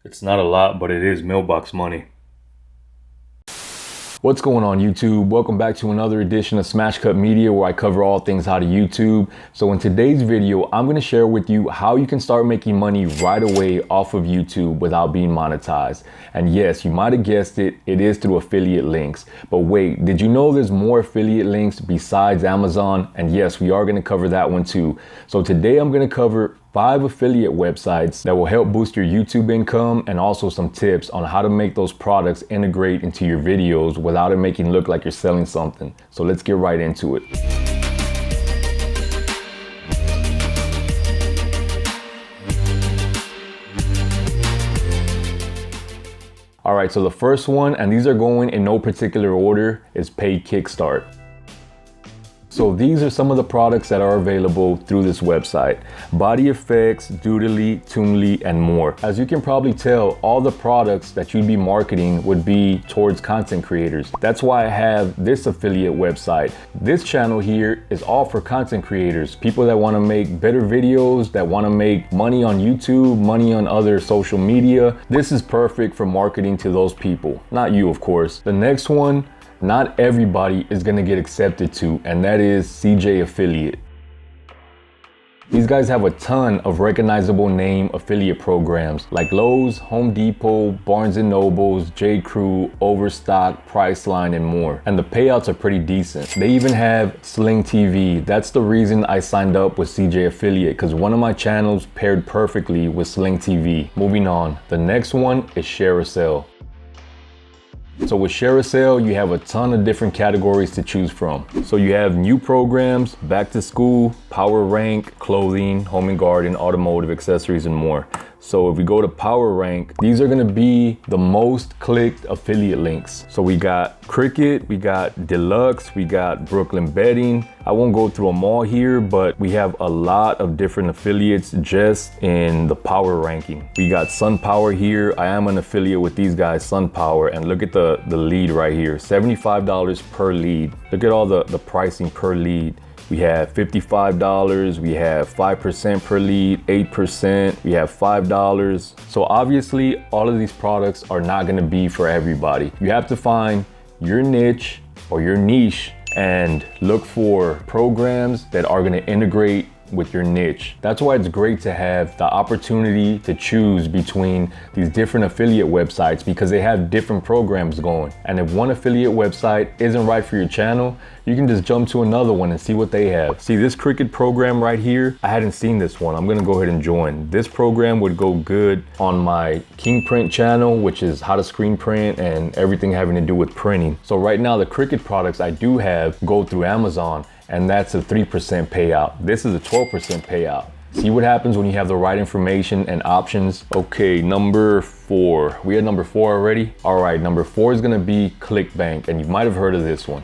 It's not a lot, but it is mailbox money. What's going on YouTube? Welcome back to another edition of Smash Cut Media, where I cover all things how to YouTube. So in today's video, I'm going to share with you how you can start making money right away off of YouTube without being monetized. And yes, you might have guessed it, it is through affiliate links. But wait, did you know there's more affiliate links besides Amazon? And yes, we are going to cover that one too. So today I'm going to cover 5 affiliate websites that will help boost your YouTube income, and also some tips on how to make those products integrate into your videos without it making it look like you're selling something. So let's get right into it. All right, so the first one, and these are going in no particular order, is paid Kickstart. So these are some of the products that are available through this website: body effects, doodly, toonly, and more. As you can probably tell, all the products that you'd be marketing would be towards content creators. That's why I have this affiliate website. This channel here is all for content creators, people that want to make better videos, that want to make money on YouTube, money on other social media. This is perfect for marketing to those people. Not you, of course. The next one, not everybody is gonna get accepted to, and that is CJ Affiliate. These guys have a ton of recognizable name affiliate programs like Lowe's, Home Depot, Barnes & Nobles, J. Crew, Overstock, Priceline, and more. And the payouts are pretty decent. They even have Sling TV. That's the reason I signed up with CJ Affiliate, because one of my channels paired perfectly with Sling TV. Moving on, the next one is ShareSale. So with ShareSale, you have a ton of different categories to choose from. So you have new programs, back to school, power rank, clothing, home and garden, automotive, accessories, and more. So if we go to power rank, these are gonna be the most clicked affiliate links. So we got Cricket, we got Deluxe, we got Brooklyn Bedding. I won't go through them all here, but we have a lot of different affiliates just in the power ranking. We got SunPower here. I am an affiliate with these guys, SunPower, and look at the lead right here, $75 per lead. Look at all the pricing per lead. We have $55, we have 5% per lead, 8%, we have $5. So obviously all of these products are not gonna be for everybody. You have to find your niche or your niche and look for programs that are gonna integrate with your niche. That's why it's great to have the opportunity to choose between these different affiliate websites, because they have different programs going. And if one affiliate website isn't right for your channel, you can just jump to another one and see what they have. See this Cricut program right here? I hadn't seen this one. I'm gonna go ahead and join. This program would go good on my King Print channel, which is how to screen print and everything having to do with printing. So right now the Cricut products I do have go through Amazon, and that's a 3% payout. This is a 12% payout. See what happens when you have the right information and options. Okay, number 4. We had number 4 already? All right, number 4 is gonna be ClickBank, and you might have heard of this one.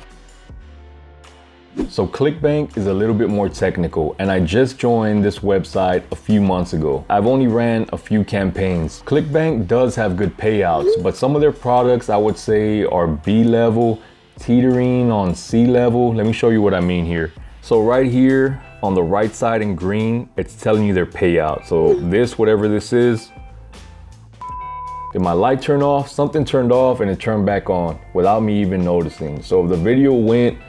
So ClickBank is a little bit more technical, and I just joined this website a few months ago. I've only ran a few campaigns. ClickBank does have good payouts, but some of their products I would say are B level, teetering on C level. Let me show you what I mean here. So right here on the right side in green, it's telling you their payout. So this, whatever this is, did my light turn off? Something turned off and it turned back on without me even noticing. So if the video went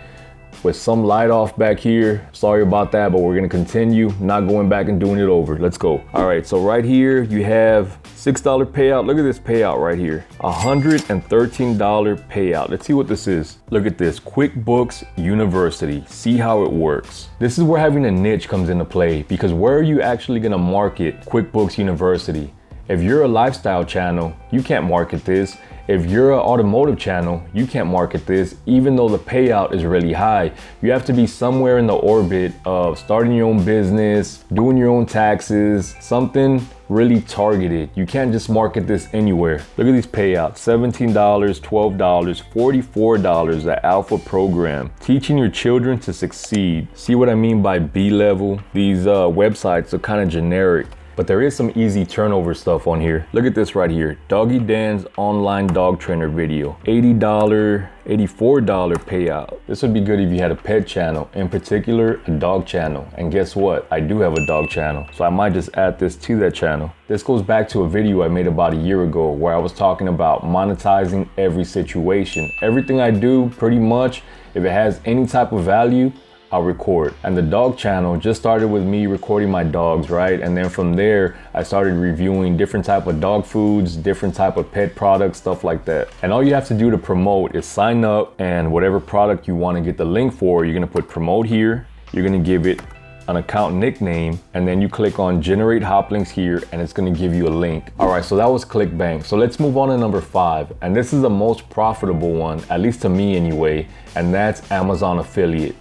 with some light off back here, sorry about that, but we're gonna continue, not going back and doing it over. Let's go. All right, so right here you have $6 payout. Look at this payout right here, $113 payout. Let's see what this is. Look at this, QuickBooks University. See how it works. This is where having a niche comes into play, because where are you actually gonna market QuickBooks University? If you're a lifestyle channel, you can't market this. If you're an automotive channel, you can't market this, even though the payout is really high. You have to be somewhere in the orbit of starting your own business, doing your own taxes, something really targeted. You can't just market this anywhere. Look at these payouts, $17, $12, $44, the Alpha program. Teaching your children to succeed. See what I mean by B level? These websites are kind of generic. but there is some easy turnover stuff on here. Look at this right here. Doggy Dan's online dog trainer video. $80, $84 payout. This would be good if you had a pet channel, in particular a dog channel. And guess what? I do have a dog channel, so I might just add this to that channel. This goes back to a video I made about a year ago where I was talking about monetizing every situation. Everything I do, pretty much, if it has any type of value, I'll record. And the dog channel just started with me recording my dogs, right? And then from there, I started reviewing different type of dog foods, different type of pet products, stuff like that. And all you have to do to promote is sign up, and whatever product you want to get the link for, you're gonna put promote here. You're gonna give it an account nickname, and then you click on generate hop links here, and it's gonna give you a link. All right, so that was ClickBank. So let's move on to number 5. And this is the most profitable one, at least to me anyway, and that's Amazon affiliate.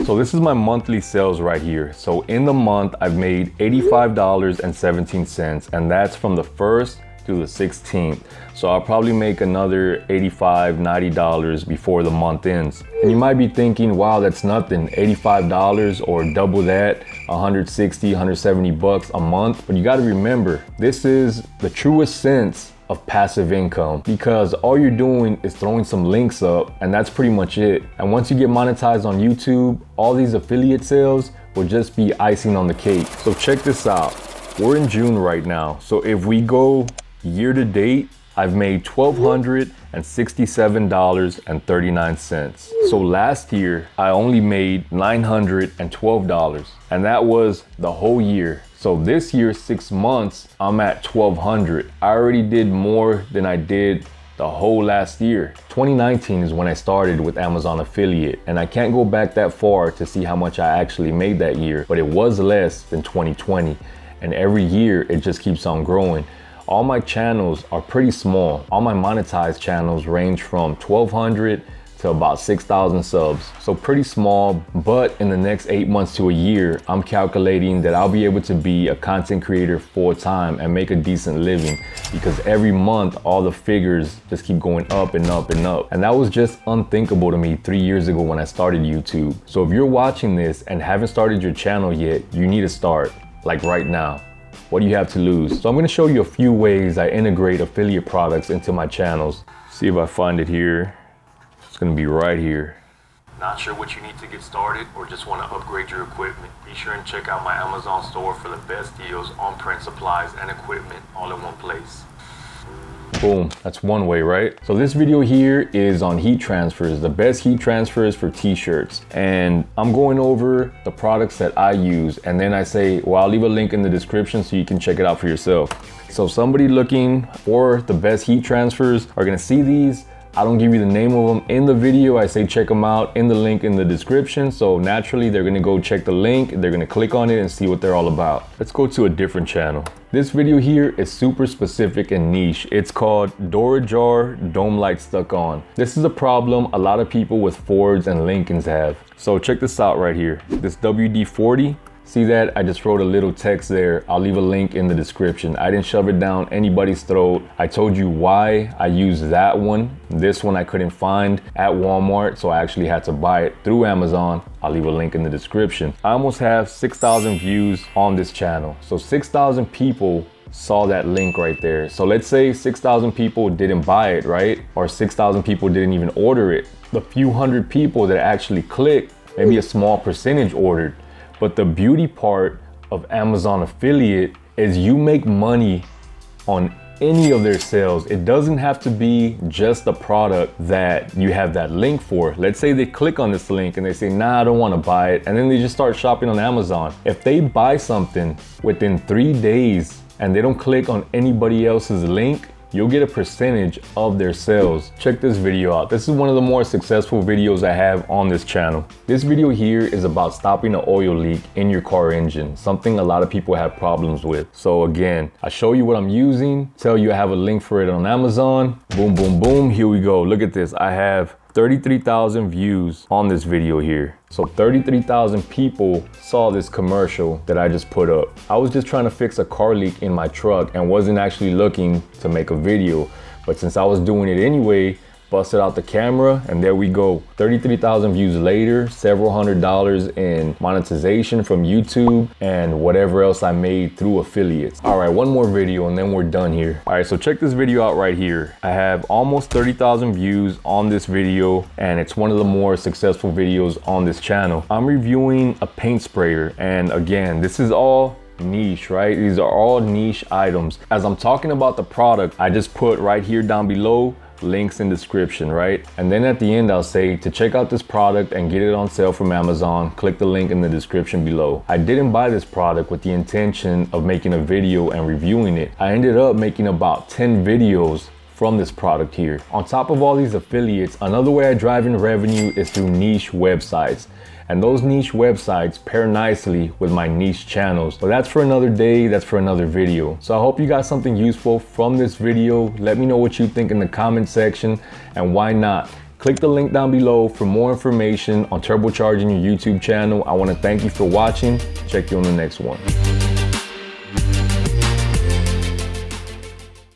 So this is my monthly sales right here. So in the month, I've made $85.17, and that's from the 1st through the 16th. So I'll probably make another $85, $90 before the month ends. And you might be thinking, wow, that's nothing, $85 or double that, 160, 170 bucks a month. But you gotta remember, this is the truest sense of passive income, because all you're doing is throwing some links up, and that's pretty much it. And once you get monetized on YouTube, all these affiliate sales will just be icing on the cake. So check this out. We're in June right now. So if we go year to date, I've made $1,267.39. So last year, I only made $912, and that was the whole year. So this year, 6 months, I'm at $1,200. I already did more than I did the whole last year. 2019 is when I started with Amazon affiliate, and I can't go back that far to see how much I actually made that year, but it was less than 2020. And every year, it just keeps on growing. All my channels are pretty small. All my monetized channels range from 1,200 to about 6,000 subs. So pretty small, but in the next 8 months to a year, I'm calculating that I'll be able to be a content creator full time and make a decent living, because every month, all the figures just keep going up and up and up. And that was just unthinkable to me 3 years ago when I started YouTube. So if you're watching this and haven't started your channel yet, you need to start, like right now. What do you have to lose? So I'm gonna show you a few ways I integrate affiliate products into my channels. See if I find it here. It's gonna be right here. Not sure what you need to get started, or just wanna upgrade your equipment? Be sure and check out my Amazon store for the best deals on print supplies and equipment all in one place. Boom, that's one way, right? So this video here is on heat transfers, the best heat transfers for t-shirts. And I'm going over the products that I use, and then I say, well, I'll leave a link in the description so you can check it out for yourself. So somebody looking for the best heat transfers are gonna see these. I don't give you the name of them in the video. I say check them out in the link in the description. So naturally, they're gonna go check the link, they're gonna click on it and see what they're all about. Let's go to a different channel. This video here is super specific and niche. It's called Door Ajar Dome Light Stuck On. This is a problem a lot of people with Fords and Lincolns have. So check this out right here. This WD-40. See that? I just wrote a little text there. I'll leave a link in the description. I didn't shove it down anybody's throat. I told you why I used that one. This one I couldn't find at Walmart, so I actually had to buy it through Amazon. I'll leave a link in the description. I almost have 6,000 views on this channel. So 6,000 people saw that link right there. So let's say 6,000 people didn't buy it, right? Or 6,000 people didn't even order it. The few hundred people that actually clicked, maybe a small percentage ordered. But the beauty part of Amazon affiliate is you make money on any of their sales. It doesn't have to be just the product that you have that link for. Let's say they click on this link and they say, nah, I don't want to buy it. And then they just start shopping on Amazon. If they buy something within 3 days and they don't click on anybody else's link, you'll get a percentage of their sales. Check this video out. This is one of the more successful videos I have on this channel. This video here is about stopping an oil leak in your car engine, something a lot of people have problems with. So again, I show you what I'm using, tell you I have a link for it on Amazon. Boom, boom, boom, here we go. Look at this. I have 33,000 views on this video here. So 33,000 people saw this commercial that I just put up. I was just trying to fix a car leak in my truck and wasn't actually looking to make a video. But since I was doing it anyway, busted out the camera, and there we go. 33,000 views later, several $100s in monetization from YouTube, and whatever else I made through affiliates. All right, one more video and then we're done here. All right, so check this video out right here. I have almost 30,000 views on this video, and it's one of the more successful videos on this channel. I'm reviewing a paint sprayer, and again, this is all niche, right? These are all niche items. As I'm talking about the product, I just put right here down below links in description, right? And then at the end, I'll say to check out this product and get it on sale from Amazon, click the link in the description below. I didn't buy this product with the intention of making a video and reviewing it. I ended up making about 10 videos from this product here. On top of all these affiliates, another way I drive in revenue is through niche websites. And those niche websites pair nicely with my niche channels. But that's for another day, that's for another video. So I hope you got something useful from this video. Let me know what you think in the comment section, and why not? Click the link down below for more information on turbocharging your YouTube channel. I want to thank you for watching. Check you on the next one.